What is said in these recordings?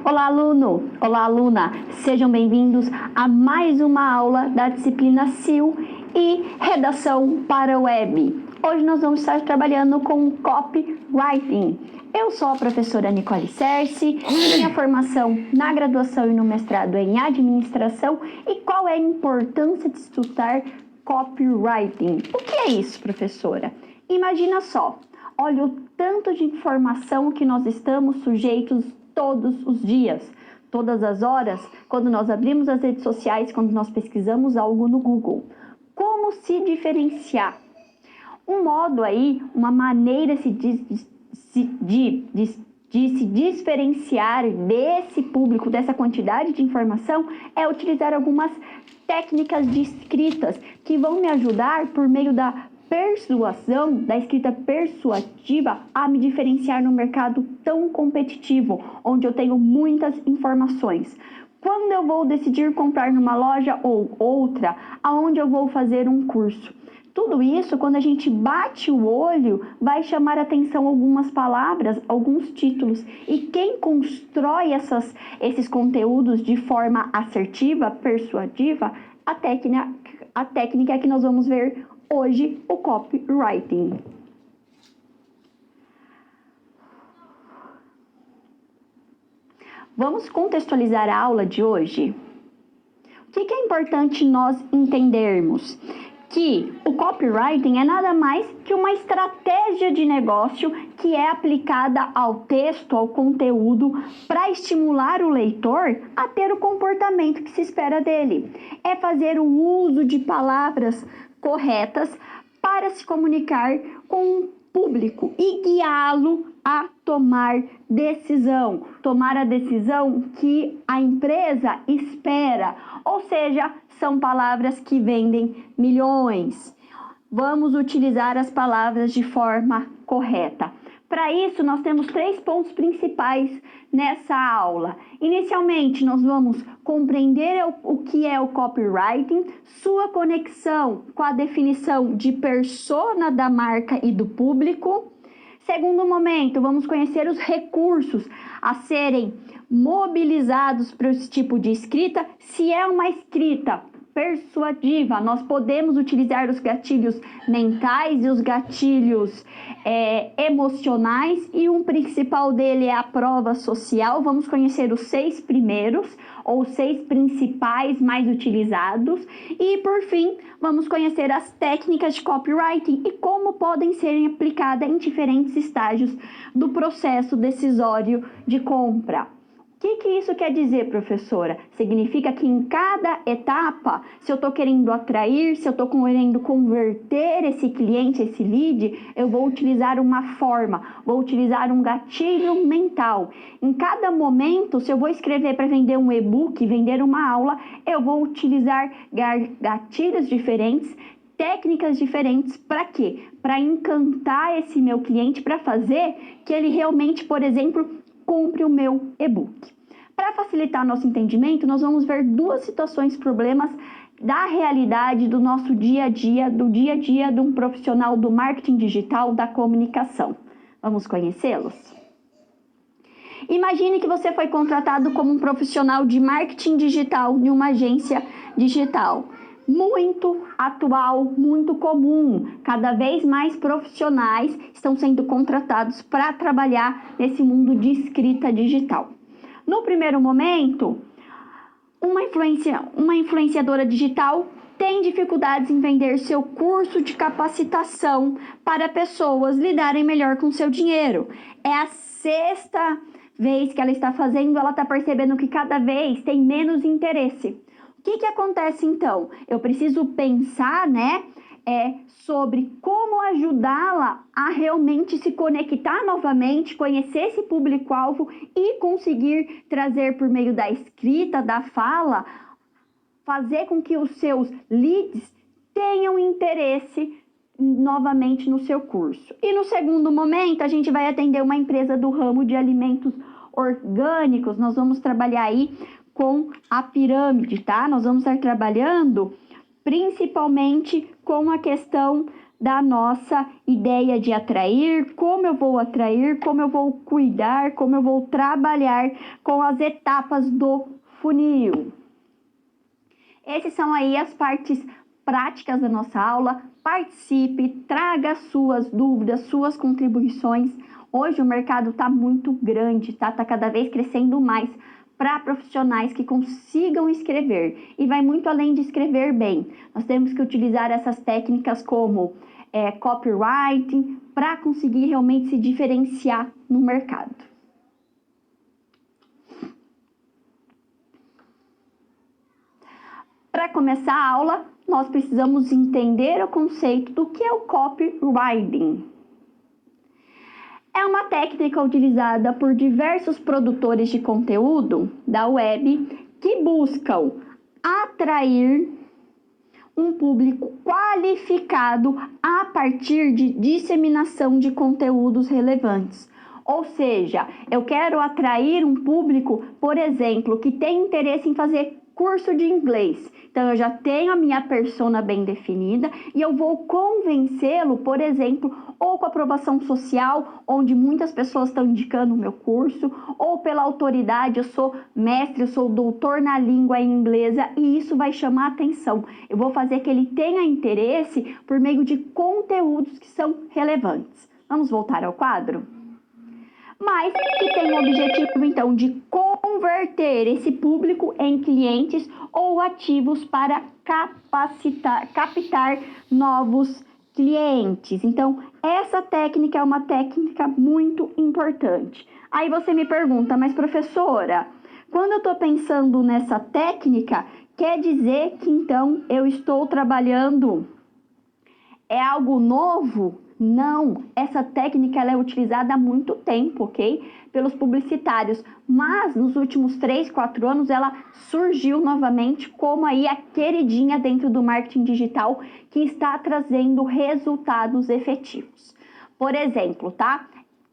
Olá, aluno! Olá, aluna! Sejam bem-vindos a mais uma aula da disciplina SIL e Redação para a Web. Hoje nós vamos estar trabalhando com Copywriting. Eu sou a professora Nicole Cerci, minha formação na graduação e no mestrado é em Administração. E qual é a importância de estudar Copywriting? O que é isso, professora? Imagina só, olha o tanto de informação que nós estamos sujeitos todos os dias, todas as horas, quando nós abrimos as redes sociais, quando nós pesquisamos algo no Google. Como se diferenciar? Um modo aí, uma maneira de se diferenciar desse público, dessa quantidade de informação, é utilizar algumas técnicas de escritas que vão me ajudar por meio da persuasão, da escrita persuasiva, a me diferenciar no mercado tão competitivo, onde eu tenho muitas informações. Quando eu vou decidir comprar numa loja ou outra, aonde eu vou fazer um curso. Tudo isso, quando a gente bate o olho, vai chamar a atenção algumas palavras, alguns títulos. E quem constrói esses conteúdos de forma assertiva, persuasiva, a técnica que nós vamos ver hoje, o copywriting. Vamos contextualizar a aula de hoje? O que é importante nós entendermos? Que o copywriting é nada mais que uma estratégia de negócio que é aplicada ao texto, ao conteúdo, para estimular o leitor a ter o comportamento que se espera dele. É fazer o uso de palavras corretas para se comunicar com o público e guiá-lo a tomar decisão. Tomar a decisão que a empresa espera, ou seja, são palavras que vendem milhões. Vamos utilizar as palavras de forma correta. Para isso, nós temos 3 pontos principais nessa aula. Inicialmente, nós vamos compreender o que é o copywriting, sua conexão com a definição de persona da marca e do público. Segundo momento, vamos conhecer os recursos a serem mobilizados para esse tipo de escrita. Se é uma escrita persuasiva, nós podemos utilizar os gatilhos mentais e os gatilhos emocionais, e um principal dele é a prova social. Vamos conhecer os 6 primeiros, ou 6 principais mais utilizados, e por fim, vamos conhecer as técnicas de copywriting e como podem ser aplicadas em diferentes estágios do processo decisório de compra. O que isso quer dizer, professora? Significa que em cada etapa, se eu estou querendo atrair, se eu estou querendo converter esse cliente, esse lead, eu vou utilizar uma forma, vou utilizar um gatilho mental. Em cada momento, se eu vou escrever para vender um e-book, vender uma aula, eu vou utilizar gatilhos diferentes, técnicas diferentes. Para quê? Para encantar esse meu cliente, para fazer que ele realmente, por exemplo, compre o meu e-book. Para facilitar nosso entendimento, nós vamos ver 2 situações, problemas da realidade do nosso dia a dia, de um profissional do marketing digital, da comunicação. Vamos conhecê-los? Imagine que você foi contratado como um profissional de marketing digital de uma agência digital. Muito atual, muito comum. Cada vez mais profissionais estão sendo contratados para trabalhar nesse mundo de escrita digital. No primeiro momento, uma influenciadora digital tem dificuldades em vender seu curso de capacitação para pessoas lidarem melhor com seu dinheiro. É a 6ª vez que ela está fazendo, ela está percebendo que cada vez tem menos interesse. O que acontece então? Eu preciso pensar, sobre como ajudá-la a realmente se conectar novamente, conhecer esse público-alvo e conseguir trazer por meio da escrita, da fala, fazer com que os seus leads tenham interesse novamente no seu curso. E no segundo momento, a gente vai atender uma empresa do ramo de alimentos orgânicos. Nós vamos trabalhar aí com a pirâmide, tá? Nós vamos estar trabalhando principalmente com a questão da nossa ideia de atrair, como eu vou atrair, como eu vou cuidar, como eu vou trabalhar com as etapas do funil. Essas são aí as partes práticas da nossa aula. Participe, traga suas dúvidas, suas contribuições. Hoje o mercado está muito grande, tá? Está cada vez crescendo mais para profissionais que consigam escrever. E vai muito além de escrever bem. Nós temos que utilizar essas técnicas como copywriting para conseguir realmente se diferenciar no mercado. Para começar a aula, nós precisamos entender o conceito do que é o copywriting. É uma técnica utilizada por diversos produtores de conteúdo da web que buscam atrair um público qualificado a partir de disseminação de conteúdos relevantes. Ou seja, eu quero atrair um público, por exemplo, que tem interesse em fazer curso de inglês. Então, eu já tenho a minha persona bem definida e eu vou convencê-lo, por exemplo, ou com a aprovação social, onde muitas pessoas estão indicando o meu curso, ou pela autoridade, eu sou mestre, eu sou doutor na língua inglesa e isso vai chamar a atenção. Eu vou fazer que ele tenha interesse por meio de conteúdos que são relevantes. Vamos voltar ao quadro? Mas que tem o objetivo, então, de converter esse público em clientes ou ativos para captar novos clientes. Então, essa técnica é uma técnica muito importante. Aí você me pergunta, mas professora, quando eu estou pensando nessa técnica, quer dizer que então eu estou trabalhando algo novo? Não, essa técnica ela é utilizada há muito tempo, ok? Pelos publicitários, mas nos últimos 3, 4 anos ela surgiu novamente como aí a queridinha dentro do marketing digital que está trazendo resultados efetivos. Por exemplo, tá?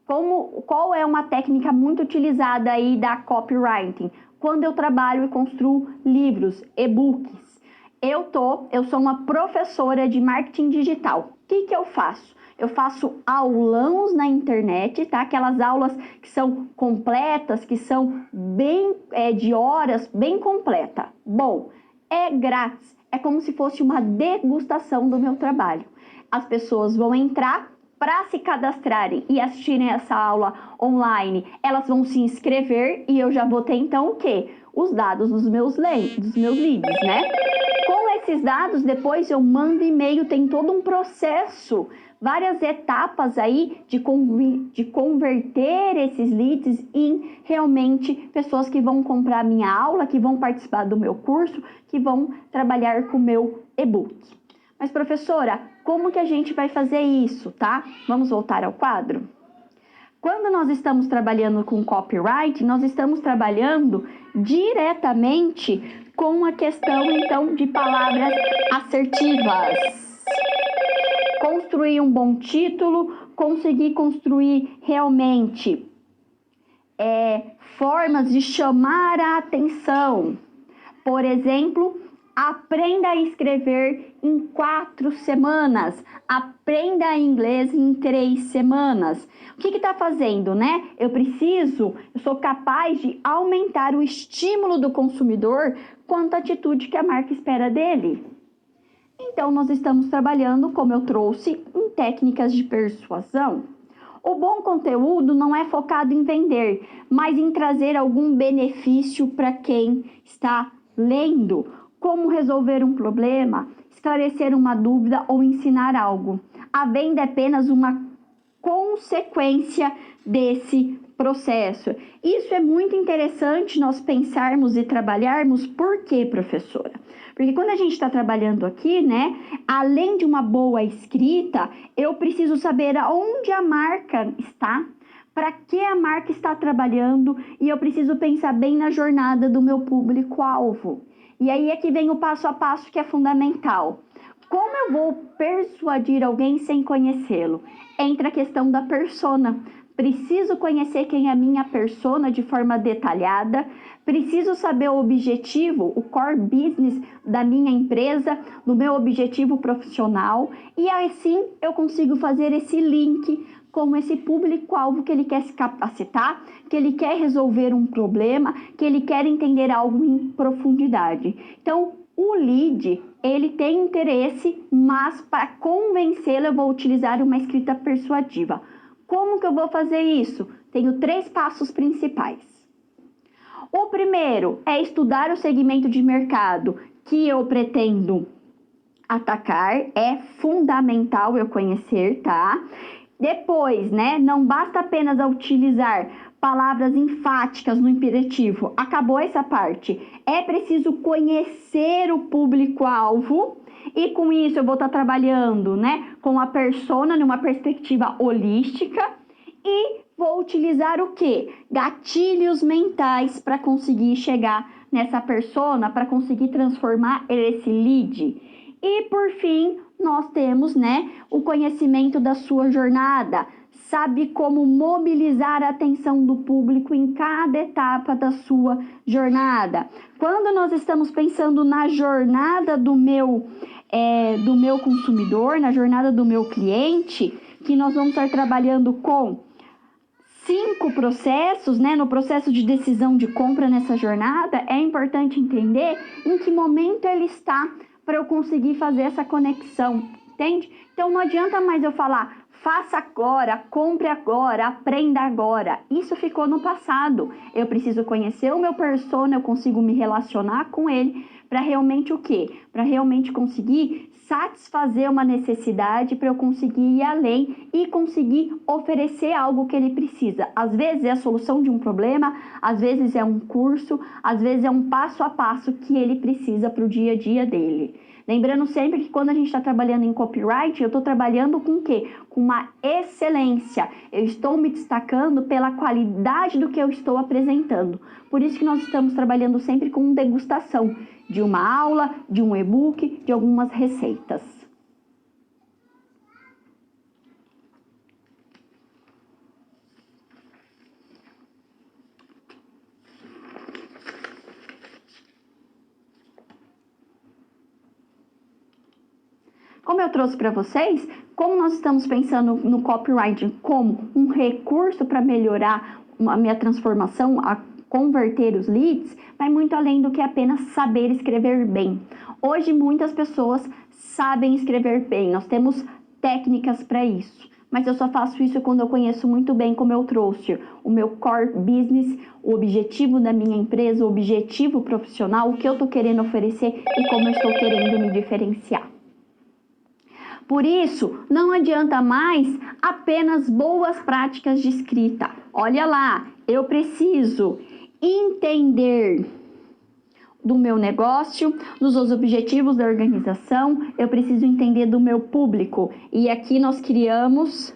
Qual é uma técnica muito utilizada aí da copywriting? Quando eu trabalho e construo livros, e-books. Eu sou uma professora de marketing digital. O que eu faço? Eu faço aulãos na internet, tá? Aquelas aulas que são completas, que são bem de horas, bem completa. Bom, é grátis. É como se fosse uma degustação do meu trabalho. As pessoas vão entrar para se cadastrarem e assistirem essa aula online. Elas vão se inscrever e eu já vou ter então o quê? Os dados dos meus leads, né? Com esses dados, depois eu mando e-mail, tem todo um processo, várias etapas aí de converter esses leads em realmente pessoas que vão comprar minha aula, que vão participar do meu curso, que vão trabalhar com o meu e-book. Mas professora, como que a gente vai fazer isso, tá? Vamos voltar ao quadro? Quando nós estamos trabalhando com copyright, nós estamos trabalhando diretamente com a questão, então, de palavras assertivas. Construir um bom título, conseguir construir realmente formas de chamar a atenção. Por exemplo, aprenda a escrever em 4 semanas. Aprenda inglês em 3 semanas. O que está fazendo, né? Eu sou capaz de aumentar o estímulo do consumidor quanto à atitude que a marca espera dele. Então, nós estamos trabalhando, como eu trouxe, em técnicas de persuasão. O bom conteúdo não é focado em vender, mas em trazer algum benefício para quem está lendo. Como resolver um problema, esclarecer uma dúvida ou ensinar algo. A venda é apenas uma consequência desse processo. Isso é muito interessante nós pensarmos e trabalharmos. Por quê, professora? Porque quando a gente está trabalhando aqui, né, além de uma boa escrita, eu preciso saber aonde a marca está, para que a marca está trabalhando e eu preciso pensar bem na jornada do meu público-alvo. E aí é que vem o passo a passo que é fundamental. Como eu vou persuadir alguém sem conhecê-lo? Entra a questão da persona. preciso conhecer quem é a minha persona de forma detalhada, preciso saber o objetivo, o core business da minha empresa, do meu objetivo profissional, e assim eu consigo fazer esse link com esse público-alvo que ele quer se capacitar, que ele quer resolver um problema, que ele quer entender algo em profundidade. Então, o lead, ele tem interesse, mas para convencê-lo eu vou utilizar uma escrita persuasiva. Como que eu vou fazer isso? Tenho 3 passos principais. O primeiro é estudar o segmento de mercado que eu pretendo atacar, é fundamental eu conhecer, tá? Depois, né, não basta apenas utilizar palavras enfáticas no imperativo, acabou essa parte. É preciso conhecer o público-alvo e com isso eu vou estar trabalhando, né, com a persona numa perspectiva holística e vou utilizar o quê? Gatilhos mentais para conseguir chegar nessa persona, para conseguir transformar esse lead. E por fim, nós temos, né, o conhecimento da sua jornada, sabe como mobilizar a atenção do público em cada etapa da sua jornada. Quando nós estamos pensando na jornada do meu consumidor, na jornada do meu cliente, que nós vamos estar trabalhando com 5 processos, né? No processo de decisão de compra nessa jornada, é importante entender em que momento ele está para eu conseguir fazer essa conexão, entende? Então não adianta mais eu falar, faça agora, compre agora, aprenda agora. Isso ficou no passado. Eu preciso conhecer o meu persona, eu consigo me relacionar com ele para realmente o quê? Para realmente conseguir satisfazer uma necessidade, para eu conseguir ir além e conseguir oferecer algo que ele precisa. Às vezes é a solução de um problema, às vezes é um curso, às vezes é um passo a passo que ele precisa para o dia a dia dele. Lembrando sempre que quando a gente está trabalhando em copyright, eu estou trabalhando com o quê? Com uma excelência. Eu estou me destacando pela qualidade do que eu estou apresentando. Por isso que nós estamos trabalhando sempre com degustação de uma aula, de um e-book, de algumas receitas. Como eu trouxe para vocês, como nós estamos pensando no copywriting como um recurso para melhorar a minha transformação, a converter os leads, vai muito além do que apenas saber escrever bem. Hoje muitas pessoas sabem escrever bem, nós temos técnicas para isso. Mas eu só faço isso quando eu conheço muito bem, como eu trouxe, o meu core business, o objetivo da minha empresa, o objetivo profissional, o que eu estou querendo oferecer e como eu estou querendo me diferenciar. Por isso, não adianta mais apenas boas práticas de escrita. Olha lá, eu preciso entender do meu negócio, dos objetivos da organização, eu preciso entender do meu público. E aqui nós criamos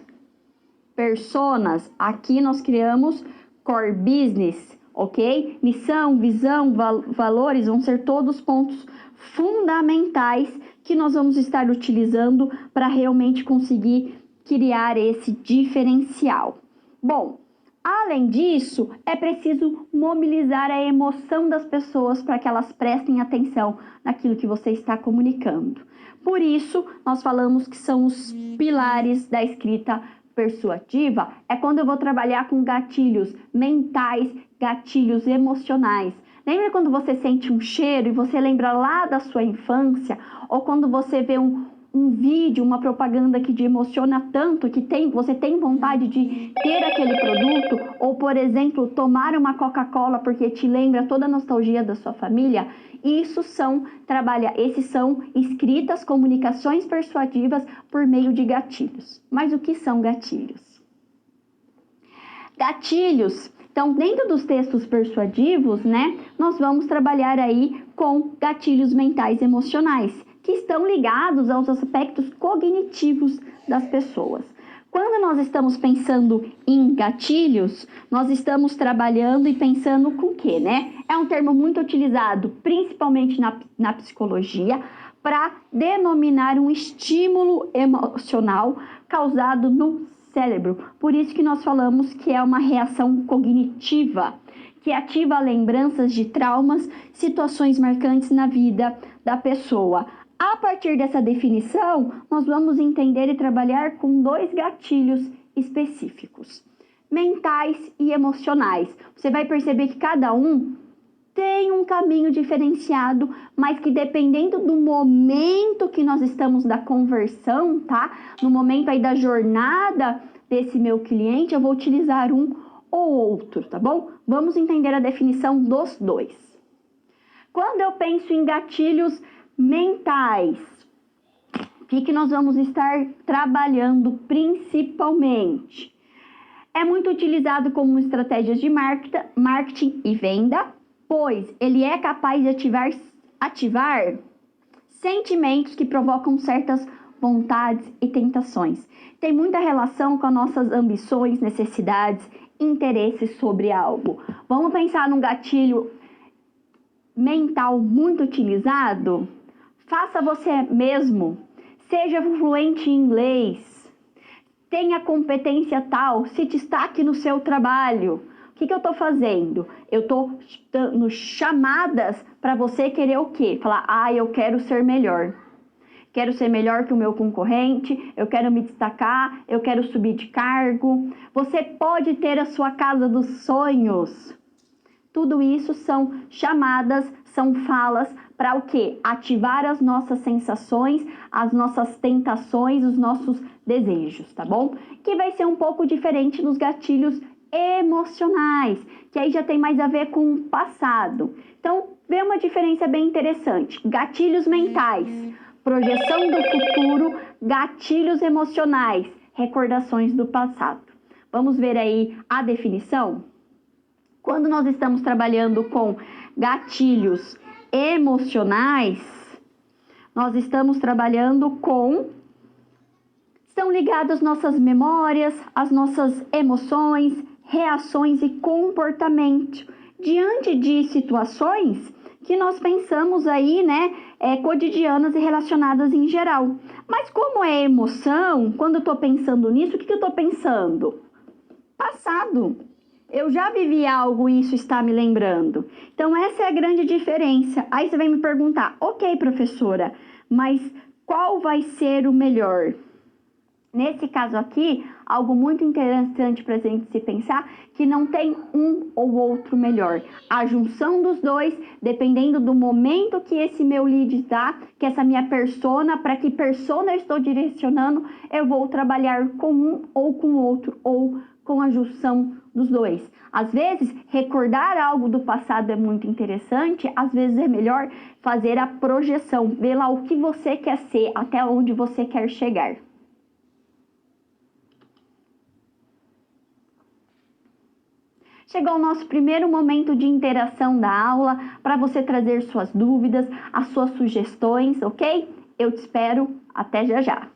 personas, aqui nós criamos core business, ok? Missão, visão, valores vão ser todos pontos fundamentais que nós vamos estar utilizando para realmente conseguir criar esse diferencial. Bom, além disso, é preciso mobilizar a emoção das pessoas para que elas prestem atenção naquilo que você está comunicando. Por isso, nós falamos que são os pilares da escrita persuasiva, é quando eu vou trabalhar com gatilhos mentais, gatilhos emocionais. Lembra quando você sente um cheiro e você lembra lá da sua infância? Ou quando você vê um vídeo, uma propaganda que te emociona tanto que você tem vontade de ter aquele produto? Ou, por exemplo, tomar uma Coca-Cola porque te lembra toda a nostalgia da sua família? Esses são escritas, comunicações persuasivas por meio de gatilhos. Mas o que são gatilhos? Gatilhos, então, dentro dos textos persuasivos, né, nós vamos trabalhar aí com gatilhos mentais e emocionais, que estão ligados aos aspectos cognitivos das pessoas. Quando nós estamos pensando em gatilhos, nós estamos trabalhando e pensando com o quê, né? É um termo muito utilizado, principalmente na psicologia, para denominar um estímulo emocional causado no cérebro. Por isso que nós falamos que é uma reação cognitiva, que ativa lembranças de traumas, situações marcantes na vida da pessoa. A partir dessa definição, nós vamos entender e trabalhar com 2 gatilhos específicos, mentais e emocionais. Você vai perceber que cada um tem um caminho diferenciado, mas que dependendo do momento que nós estamos da conversão, tá? No momento aí da jornada desse meu cliente, eu vou utilizar um ou outro, tá bom? Vamos entender a definição dos 2. Quando eu penso em gatilhos mentais, o que nós vamos estar trabalhando principalmente? É muito utilizado como estratégias de marketing e venda, pois ele é capaz de ativar sentimentos que provocam certas vontades e tentações. Tem muita relação com as nossas ambições, necessidades, interesses sobre algo. Vamos pensar num gatilho mental muito utilizado? Faça você mesmo, seja fluente em inglês, tenha competência tal, se destaque no seu trabalho. O que eu estou fazendo? Eu estou dando chamadas para você querer o quê? Falar, eu quero ser melhor. Quero ser melhor que o meu concorrente, eu quero me destacar, eu quero subir de cargo. Você pode ter a sua casa dos sonhos. Tudo isso são chamadas, são falas para o quê? Ativar as nossas sensações, as nossas tentações, os nossos desejos, tá bom? Que vai ser um pouco diferente dos gatilhos emocionais, que aí já tem mais a ver com o passado. Então, vê uma diferença bem interessante. Gatilhos mentais, projeção do futuro, gatilhos emocionais, recordações do passado. Vamos ver aí a definição? Quando nós estamos trabalhando com gatilhos emocionais, nós estamos trabalhando com... Estão ligadas às nossas memórias, às nossas emoções, reações e comportamento diante de situações que nós pensamos aí, né, cotidianas e relacionadas em geral. Mas como é emoção, quando eu estou pensando nisso, o que eu estou pensando? Passado. Eu já vivi algo e isso está me lembrando. Então, essa é a grande diferença. Aí você vai me perguntar, ok, professora, mas qual vai ser o melhor? Nesse caso aqui, algo muito interessante para a gente se pensar, que não tem um ou outro melhor. A junção dos dois, dependendo do momento que esse meu lead está, que essa minha persona, para que persona eu estou direcionando, eu vou trabalhar com um ou com o outro, ou com a junção dos dois. Às vezes, recordar algo do passado é muito interessante, às vezes é melhor fazer a projeção, ver lá o que você quer ser, até onde você quer chegar. Chegou o nosso primeiro momento de interação da aula, para você trazer suas dúvidas, as suas sugestões, ok? Eu te espero, até já já!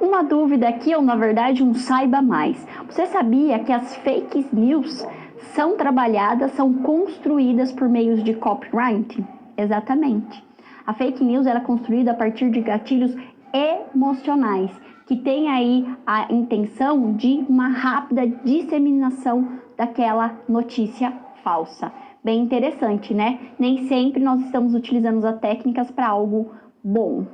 Uma dúvida aqui, ou na verdade um saiba mais. Você sabia que as fake news são trabalhadas, são construídas por meios de copywriting? Exatamente. A fake news ela é construída a partir de gatilhos emocionais, que tem aí a intenção de uma rápida disseminação daquela notícia falsa. Bem interessante, né? Nem sempre nós estamos utilizando as técnicas para algo bom.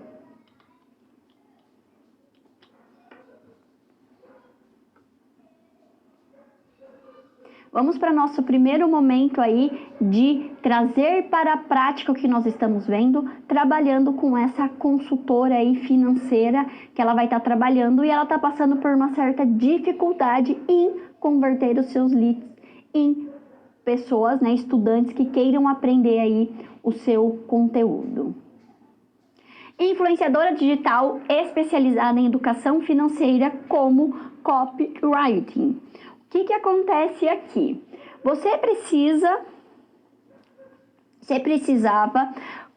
Vamos para nosso primeiro momento aí de trazer para a prática o que nós estamos vendo, trabalhando com essa consultora aí financeira que ela vai estar trabalhando e ela está passando por uma certa dificuldade em converter os seus leads em pessoas, né, estudantes que queiram aprender aí o seu conteúdo. Influenciadora digital especializada em educação financeira como copywriting. O que acontece aqui? Você precisava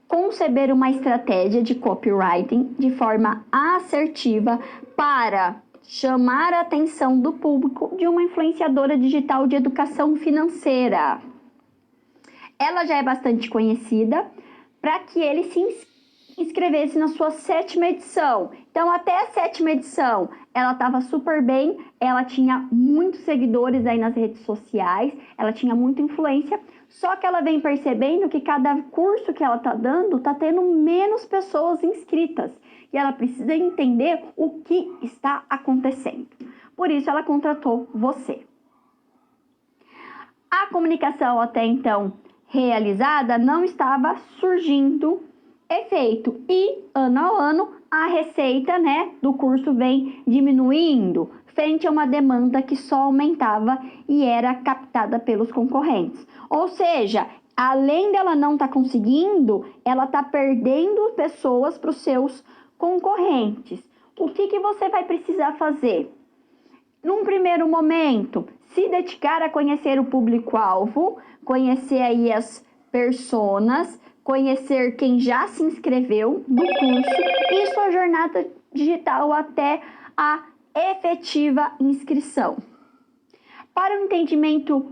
conceber uma estratégia de copywriting de forma assertiva para chamar a atenção do público de uma influenciadora digital de educação financeira. Ela já é bastante conhecida para que ele se inscrevesse na sua 7ª edição. Então, até a 7ª edição, ela estava super bem, ela tinha muitos seguidores aí nas redes sociais, ela tinha muita influência, só que ela vem percebendo que cada curso que ela está dando está tendo menos pessoas inscritas e ela precisa entender o que está acontecendo. Por isso, ela contratou você. A comunicação até então realizada não estava surgindo efeito e ano a ano a receita, né, do curso vem diminuindo frente a uma demanda que só aumentava e era captada pelos concorrentes. Ou seja, além dela não estar conseguindo, ela está perdendo pessoas para os seus concorrentes. O que você vai precisar fazer? Num primeiro momento, se dedicar a conhecer o público-alvo, conhecer aí as personas, conhecer quem já se inscreveu no curso e sua jornada digital até a efetiva inscrição. Para o entendimento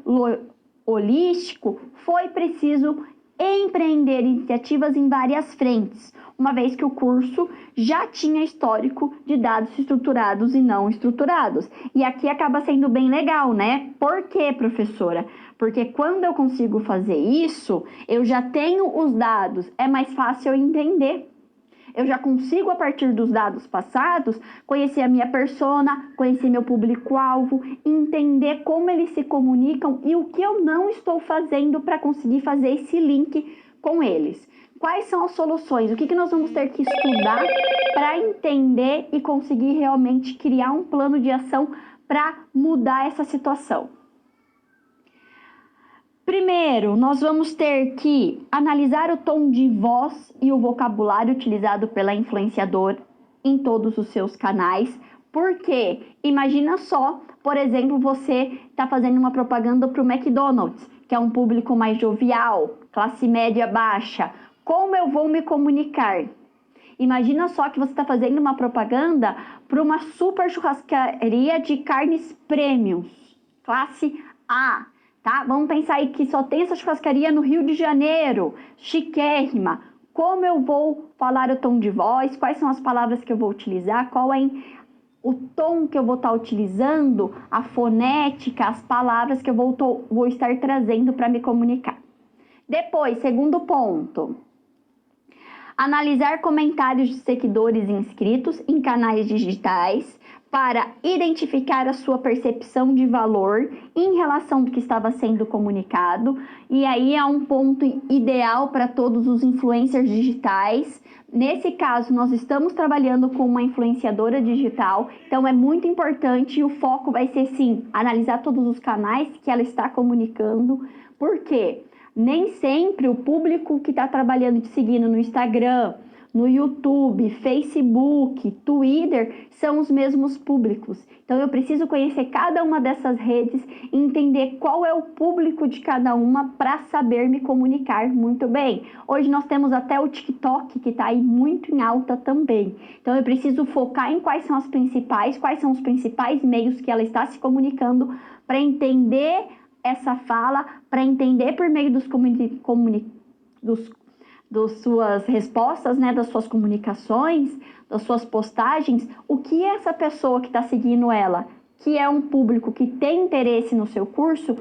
holístico, foi preciso empreender iniciativas em várias frentes, uma vez que o curso já tinha histórico de dados estruturados e não estruturados. E aqui acaba sendo bem legal, né? Por quê, professora? Porque quando eu consigo fazer isso, eu já tenho os dados, é mais fácil eu entender. Eu já consigo, a partir dos dados passados, conhecer a minha persona, conhecer meu público-alvo, entender como eles se comunicam e o que eu não estou fazendo para conseguir fazer esse link com eles. Quais são as soluções? O que nós vamos ter que estudar para entender e conseguir realmente criar um plano de ação para mudar essa situação? Primeiro, nós vamos ter que analisar o tom de voz e o vocabulário utilizado pela influenciadora em todos os seus canais. Porque, imagina só, por exemplo, você está fazendo uma propaganda para o McDonald's, que é um público mais jovial, classe média baixa. Como eu vou me comunicar? Imagina só que você está fazendo uma propaganda para uma super churrascaria de carnes premium, classe A. Tá? Vamos pensar aí que só tem essa churrascaria no Rio de Janeiro, chiquérrima. Como eu vou falar o tom de voz? Quais são as palavras que eu vou utilizar? Qual é o tom que eu vou estar utilizando? A fonética, as palavras que eu vou estar trazendo para me comunicar. Depois, segundo ponto. Analisar comentários de seguidores inscritos em canais digitais para identificar a sua percepção de valor em relação do que estava sendo comunicado. E aí é um ponto ideal para todos os influencers digitais. Nesse caso, nós estamos trabalhando com uma influenciadora digital, então é muito importante e o foco vai ser, sim, analisar todos os canais que ela está comunicando. Por quê? Nem sempre o público que está trabalhando e te seguindo no Instagram, no YouTube, Facebook, Twitter, são os mesmos públicos. Então eu preciso conhecer cada uma dessas redes e entender qual é o público de cada uma para saber me comunicar muito bem. Hoje nós temos até o TikTok, que está aí muito em alta também. Então eu preciso focar em quais são os principais meios que ela está se comunicando para entender essa fala, para entender por meio das suas respostas, né, das suas comunicações, das suas postagens, o que essa pessoa que está seguindo ela, que é um público que tem interesse no seu curso,